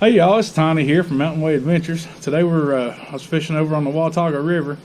Hey y'all, it's Tiny here from Mountain Way Adventures. Today I was fishing over on the Watauga River,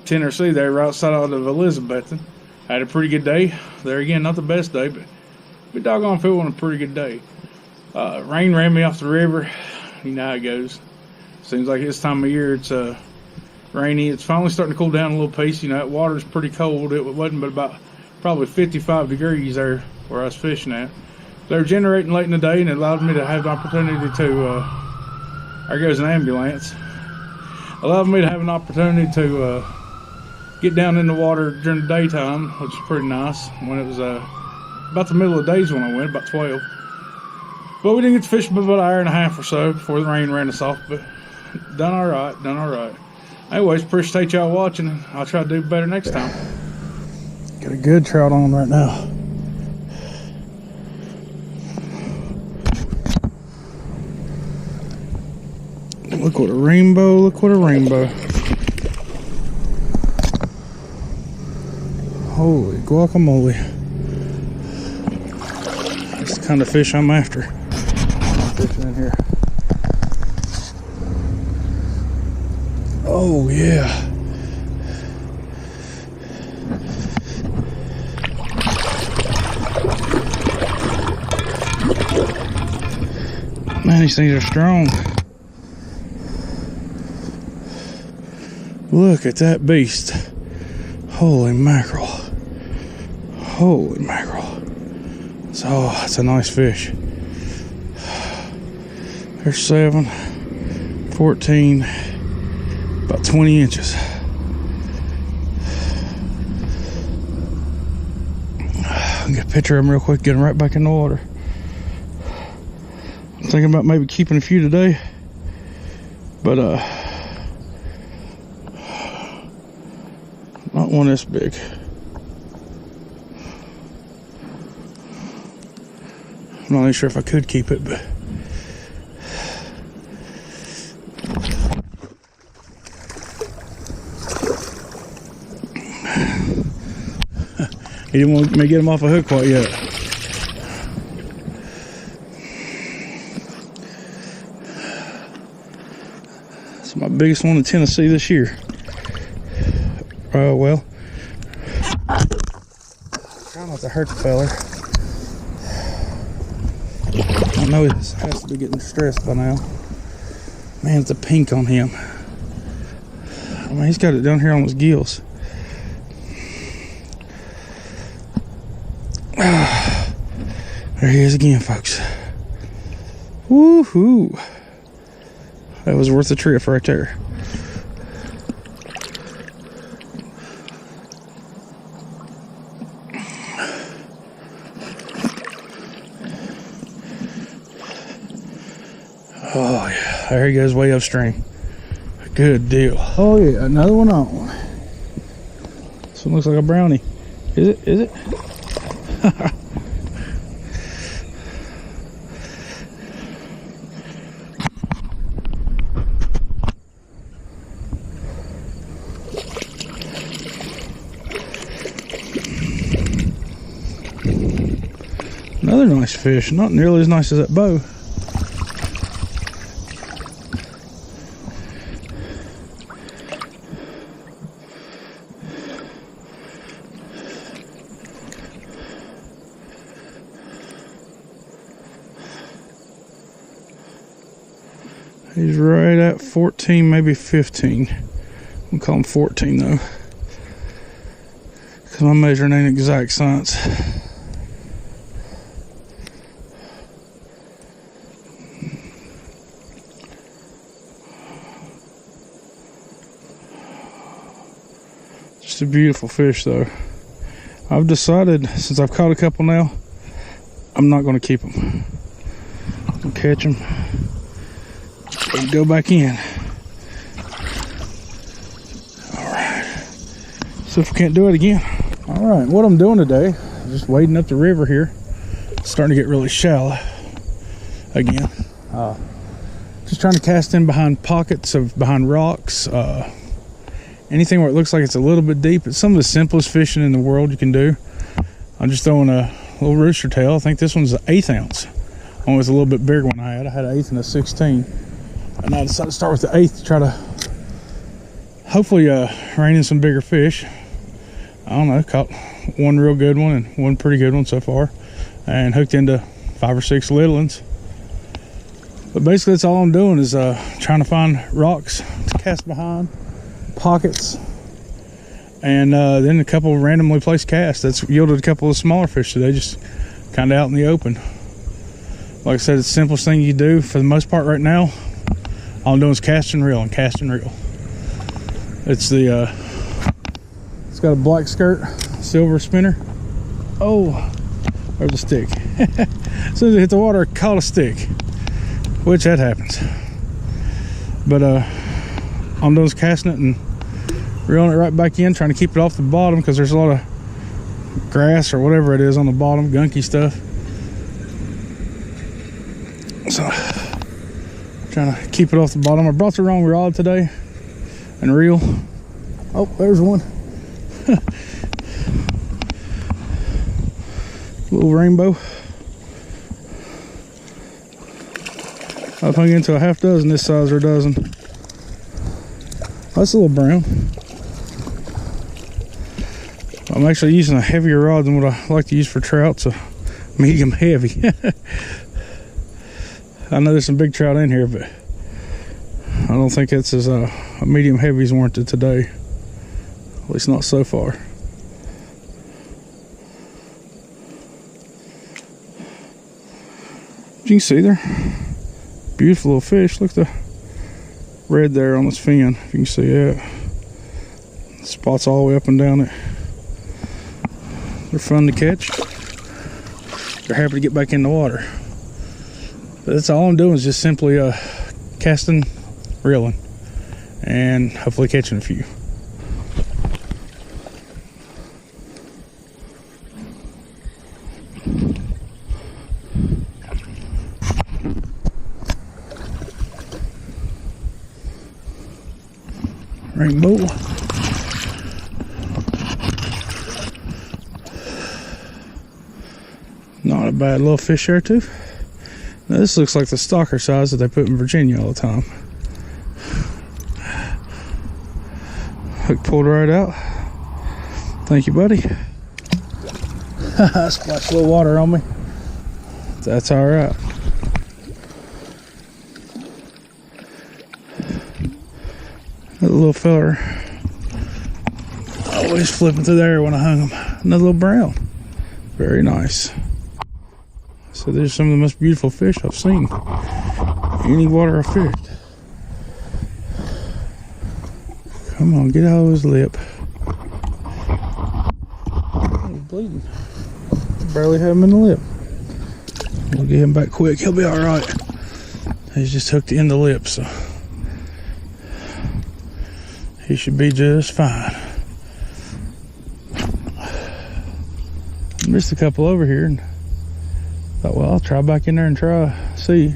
Tennessee. They were outside of Elizabethton. I had a pretty good day. There again, not the best day, but doggone feeling a pretty good day. Rain ran me off the river. You know how it goes. Seems like this time of year it's rainy. It's finally starting to cool down a little piece. You know, that water's pretty cold. It wasn't but about probably 55 degrees there where I was fishing at. They were generating late in the day, and it allowed me to have the opportunity to, there goes an ambulance, allowed me to have an opportunity to get down in the water during the daytime, which was pretty nice, when it was about the middle of the days when I went, about 12. But we didn't get to fish for about an hour and a half or so before the rain ran us off, but done all right. Anyways, appreciate y'all watching, and I'll try to do better next time. Got a good trout on right now. Look what a rainbow, look what a rainbow. Holy guacamole. That's the kind of fish I'm after. Fishing in here. Oh yeah. Man, these things are strong. Look at that beast. Holy mackerel. Holy mackerel. So, that's a nice fish. There's 7, 14, about 20 inches. I'll get a picture of him real quick, get him right back in the water. I'm thinking about maybe keeping a few today, but not one this big. I'm not even sure if I could keep it, but he didn't want me to get him off a hook quite yet. It's my biggest one in Tennessee this year. Well, try not to hurt the feller. I know he has to be getting stressed by now. Man, it's a pink on him. I mean, he's got it down here on his gills. There he is again, folks. Woohoo! That was worth the trip right there. Oh yeah, there he goes way upstream. Good deal. Oh yeah, another one on. This one looks like a brownie. Is it? Is it? Another nice fish, not nearly as nice as that bow. He's right at 14, maybe 15. We'll call him 14 though, because my measuring ain't exact science. Just a beautiful fish though. I've decided, since I've caught a couple now, I'm not going to keep them. I'll catch them and go back in. Alright, so if we can't do it again. Alright, what I'm doing today, just wading up the river here. It's starting to get really shallow again. Just trying to cast in behind pockets of behind rocks, anything where it looks like it's a little bit deep. It's some of the simplest fishing in the world you can do. I'm just throwing a little rooster tail. I think this one's an 1/8 ounce Only was a little bit bigger one I had. I had an 1/8 and a 16. And I decided to start with the 1/8 to try to hopefully rein in some bigger fish. I don't know, caught one real good one and one pretty good one so far, and hooked into 5 or 6 little ones. But basically that's all I'm doing is trying to find rocks to cast behind, pockets, and then a couple of randomly placed casts. That's yielded a couple of smaller fish today, just kind of out in the open. Like I said, it's the simplest thing you do for the most part right now. All I'm doing is cast and reel and cast and reel. It's the it's got a black skirt, silver spinner. Oh, there's a stick. As soon as it hit the water, it caught a stick, which that happens. But I'm doing is casting it and reeling it right back in, trying to keep it off the bottom because there's a lot of grass or whatever it is on the bottom, gunky stuff. So trying to keep it off the bottom. I brought the wrong rod today and reel. Oh, there's one. Little rainbow. I've hung into a half dozen this size or a dozen. That's a little brown. I'm actually using a heavier rod than what I like to use for trout, so medium heavy. I know there's some big trout in here, but I don't think it's as a medium heavy is warranted today. At least not so far. You can see there, beautiful little fish. Look at the red there on this fin, if you can see that. Spots all the way up and down it. They're fun to catch. They're happy to get back in the water. But that's all I'm doing is just simply casting, reeling, and hopefully catching a few. Rainbow. Not a bad little fish there too. Now this looks like the stalker size that they put in Virginia all the time. Hook pulled right out. Thank you, buddy. Splashed a little water on me. That's all right. That little feller always flipping through there when I hung him. Another little brown. Very nice. So there's some of the most beautiful fish I've seen. Any water I fished. Come on, get out of his lip. He's bleeding. Barely have him in the lip. We'll get him back quick. He'll be all right. He's just hooked in the lip, so he should be just fine. Missed a couple over here and thought, well, I'll try back in there and try, see.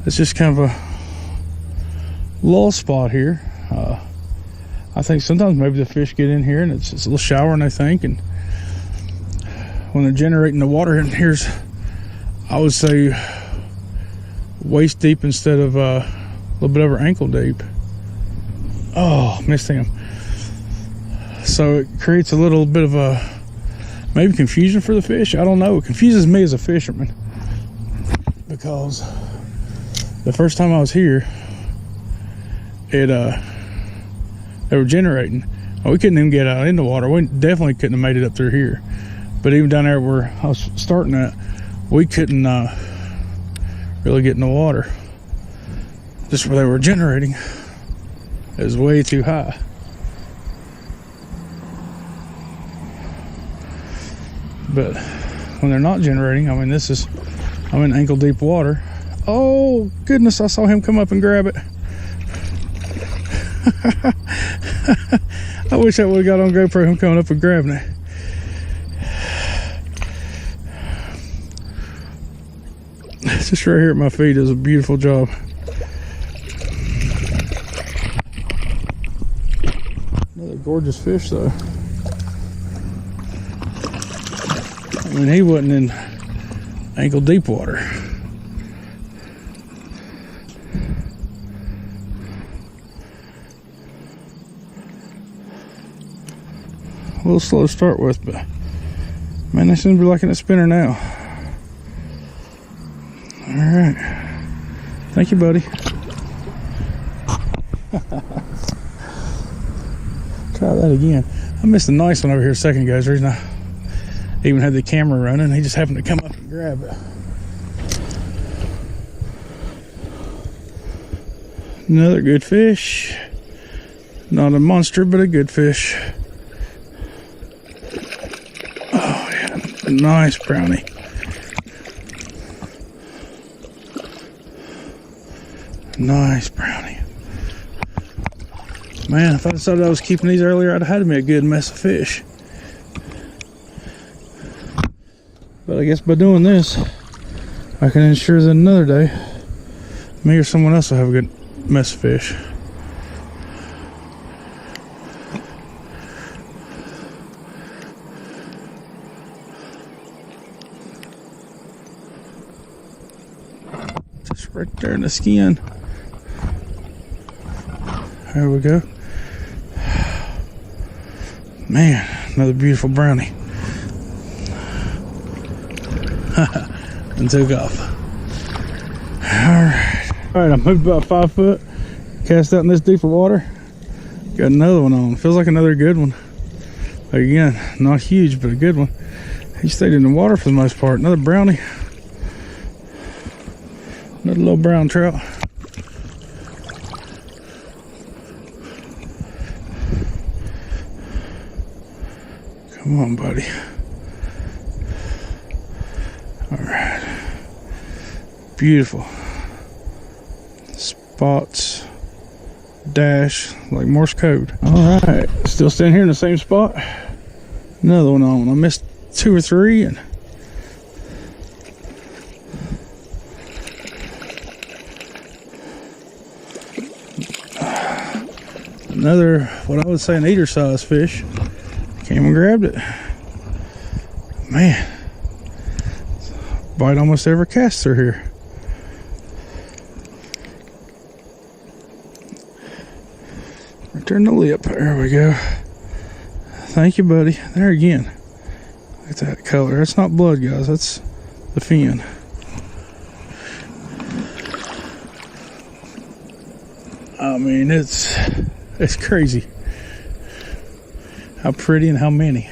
It's just kind of a lull spot here. I think sometimes maybe the fish get in here and it's just a little showering, I think, and when they're generating the water in here's, I would say, waist deep instead of a little bit over ankle deep. Oh, missed him. So it creates a little bit of a maybe confusion for the fish. I don't know. It confuses me as a fisherman because the first time I was here, they were generating. We couldn't even get out in the water. We definitely couldn't have made it up through here. But even down there where I was starting at, we couldn't really get in the water. Just where they were generating, it was way too high. But when they're not generating, I mean, I'm in ankle deep water. Oh goodness, I saw him come up and grab it. I wish I would have got on GoPro him coming up and grabbing it. Just right here at my feet does a beautiful job. Another gorgeous fish though. I mean, he wasn't in ankle deep water. little slow to start with, but man, I seem to be liking the spinner now. All right. Thank you, buddy. Try that again. I missed a nice one over here a second ago. The reason I even had the camera running, he just happened to come up and grab it. Another good fish. Not a monster, but a good fish. Oh yeah, nice brownie. Nice brownie. Man, if I decided I was keeping these earlier, I'd have had me a good mess of fish. But I guess by doing this, I can ensure that another day, me or someone else will have a good mess of fish. Just right there in the skin. There we go. Man, another beautiful brownie. And took off. Alright, I moved about 5 foot, cast out in this deeper water, got another one on. Feels like another good one. Again, not huge, but a good one. He stayed in the water for the most part. Another brownie. Another little brown trout. Come on, buddy. Alright. Beautiful. Spots. Dash. Like Morse code. Alright. Still standing here in the same spot. Another one on. I missed 2 or 3 and another, what I would say, an eater size fish. Came and grabbed it. Man, bite almost every cast through here. Right there in the lip. There we go. Thank you, buddy. There again. Look at that color. That's not blood, guys. That's the fin. I mean, it's crazy how pretty and how many.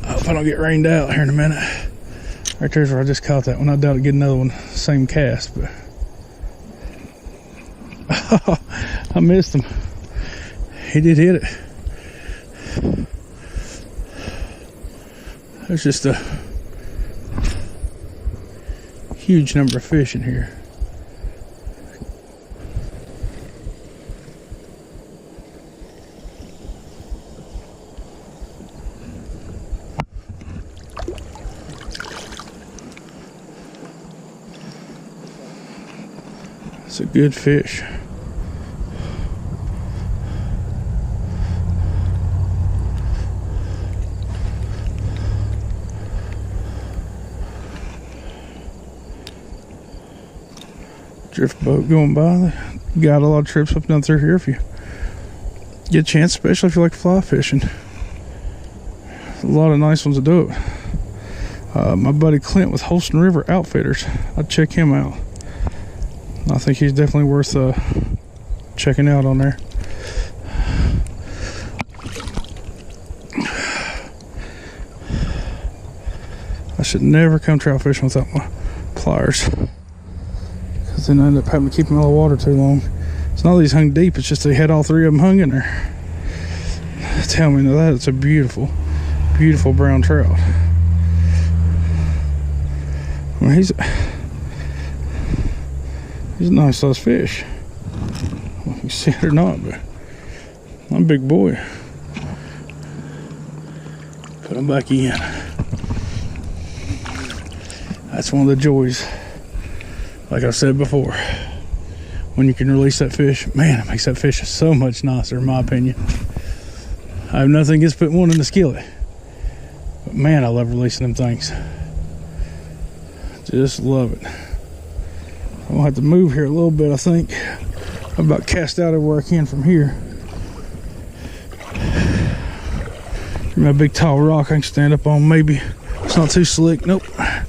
I hope I don't get rained out here in a minute. Right there's where I just caught that one. I doubt I'd get another one, same cast, but I missed him. He did hit it. There's just a huge number of fish in here. It's a good fish. Drift boat going by. They got a lot of trips up and down through here if you get a chance, especially if you like fly fishing. A lot of nice ones to do it. My buddy Clint with Holston River Outfitters, I'd check him out. I think he's definitely worth checking out on there. I should never come trout fishing without my pliers, because then I end up having to keep them out of the water too long. It's not that he's hung deep, it's just they had all 3 of them hung in there. Tell me that it's a beautiful, beautiful brown trout. I mean, he's a nice sized fish. Well, you can see it or not, but I'm a big boy. Put him back in. That's one of the joys, like I said before, when you can release that fish. Man, it makes that fish so much nicer, in my opinion. I have nothing against putting one in the skillet, but man, I love releasing them things. Just love it. I'm gonna have to move here a little bit, I think. I'm about cast out everywhere I can from here. A big tall rock I can stand up on, maybe. It's not too slick. Nope. I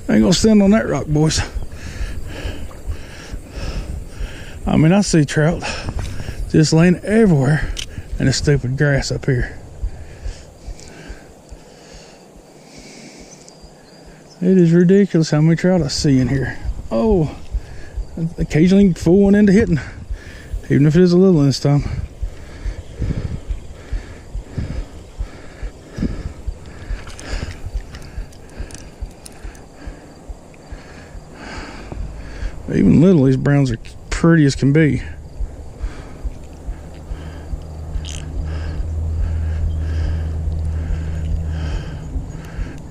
ain't gonna stand on that rock, boys. I mean, I see trout just laying everywhere in the stupid grass up here. It is ridiculous how many trout I see in here. Oh, occasionally fool one into hitting, even if it is a little one this time. Even little, these browns are pretty as can be.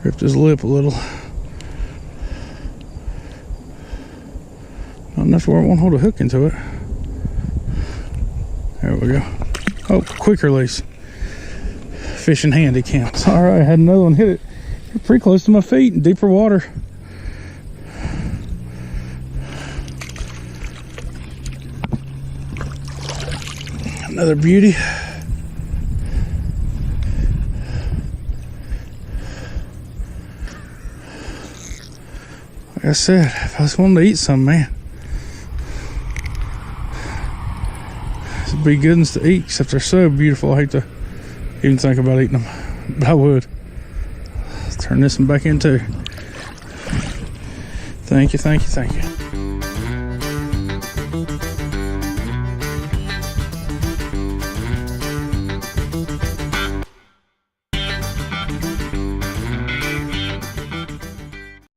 Ripped his lip a little. Not enough where I won't hold a hook into it. There we go. Oh, quick release. Fishing handy counts. All right, had another one hit it. Pretty close to my feet in deeper water. Another beauty. Like I said, if I just wanted to eat some, man, this would be good ones to eat, except they're so beautiful. I hate to even think about eating them, but I would. Let's turn this one back in too. Thank you, thank you, thank you.